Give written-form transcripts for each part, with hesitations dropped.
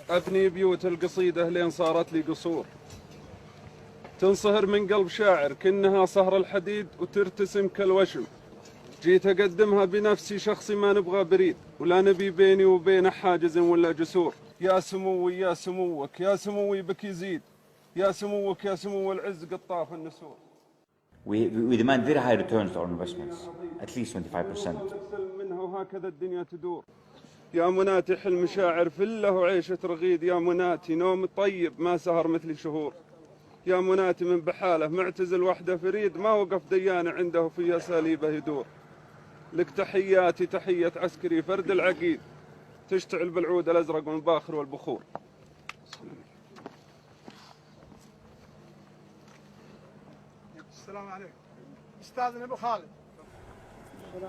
أبني بيوت القصيدة لين صارت لي قصور، تنصهر من قلب شاعر كأنها صهر الحديد وترتسم كالوشم. جيت أقدمها بنفسي شخصي ما نبغى بريد، ولا نبي بيني وبينه حاجز ولا جسور. يا سموي يا سموك يا سموي بك يزيد، يا سموك يا سمو العز قطاف النسور. We demand very high returns on investments, at least 25%. منها وهكذا الدنيا تدور. يا مناتح المشاعر فله وعيشة رغيد، يا مناتي نوم طيب ما سهر مثل شهور. يا مناتي من بحاله معتزل وحده فريد، ما وقف ديانة عنده في أساليبه يدور. لك تحياتي تحية عسكري فرد العقيد، تشتعل بالعود الأزرق والباخر والبخور. السلام عليكم أستاذنا أبو خالد.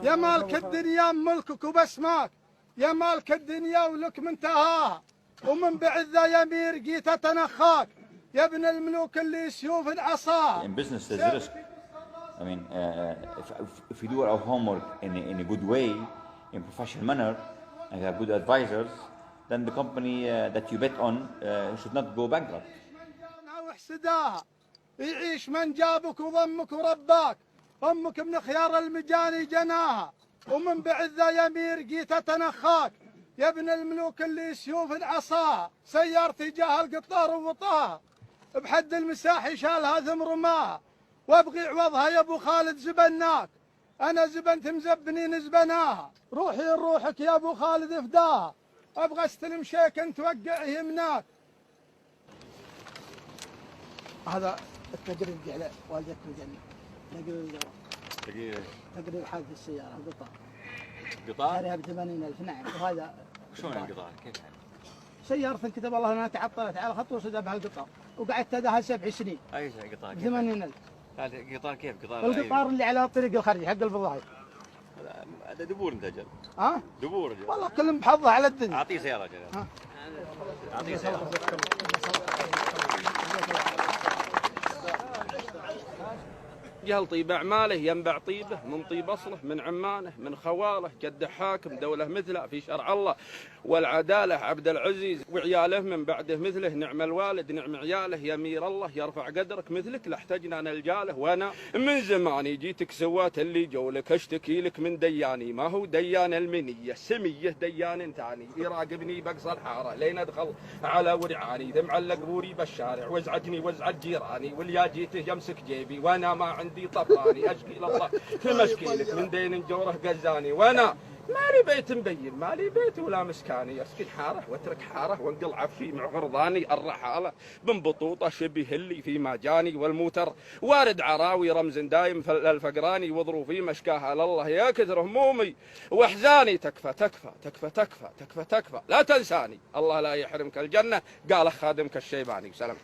يا مالك الدنيا ملكك وبسماك، يا مالك الدنيا ولك منتهاها، ومن بعد ذا يمير جيت تنخاك، يا ابن الملوك اللي سيوف عصاها. In business there's risk. I mean, if we do our homework in a good way, in professional manner, and have good advisors, then the company that you bet on should not go bankrupt. وحسداها يعيش من جابك وضمك ورباك، أمك من خيار المجاني جناها، ومن بعد ذا يمير جيت تنخاك، يا ابن الملوك اللي سيوف عصاها. سيارتي جاه القطار ووطاها، بحد المساحي شالها ثم رماها، وابغي عوضها يا ابو خالد زبناك، انا زبنت مزبنين زبناها. روحي لروحك يا ابو خالد افداها، ابغى استلم شيك توقعه يمناك. هذا التقرير اللي على والدتك الجنة، تقرير حادث السيارة القطار شاريها ب80,000. نعم. وهذا شلون القطار؟ كيف يعني؟ سيارة كتب الله انها تعطلت على خط وصدها بهالقطار، وقعدت لها 7 سنين. اي قطار؟ ب80,000. القطار كيف؟ قطار القطار اللي على الطريق الخارجي حق الفضائي. هذا دبور انت اجل. ها؟ دبور اجل. والله كلهم بحظه على الدنيا. اعطيه سيارة اجل. اعطيه سيارة. جهل طيب أعماله ينبع طيبه، من طيب أصله من عمانه من خواله، جد حاكم دولة مثله في شرع الله والعدالة عبد العزيز، وعياله من بعده مثله نعم الوالد نعم عياله. يا أمير الله يرفع قدرك مثلك لاحتجنا نلجاله، وأنا من زماني جيتك سوات اللي جولك، أشتكي لك من دياني ما هو ديان المنية سمية ديان تاني، يراقبني بقصى الحارة لين أدخل على ورعاني، ذم علق بوري بالشارع وازعجني وازعج جيراني، واليا جيته يمسك جيبي وأنا ما عندي طباني، أشكي الله في مشكيلك من دين جوره قزاني، وأنا مالي بيت مبين مالي بيت ولا مسكاني، اسكن حاره واترك حاره وانقل عفشي مع غرضاني، الرحاله بن بطوطه شبه اللي في ماجاني، والموتر وارد عراوي رمز دايم الفقراني، وظروفي مشكاها لله يا كثر همومي واحزاني، تكفى تكفى تكفى تكفى تكفى تكفى لا تنساني، الله لا يحرمك الجنه، قال خادمك الشيباني. سلام.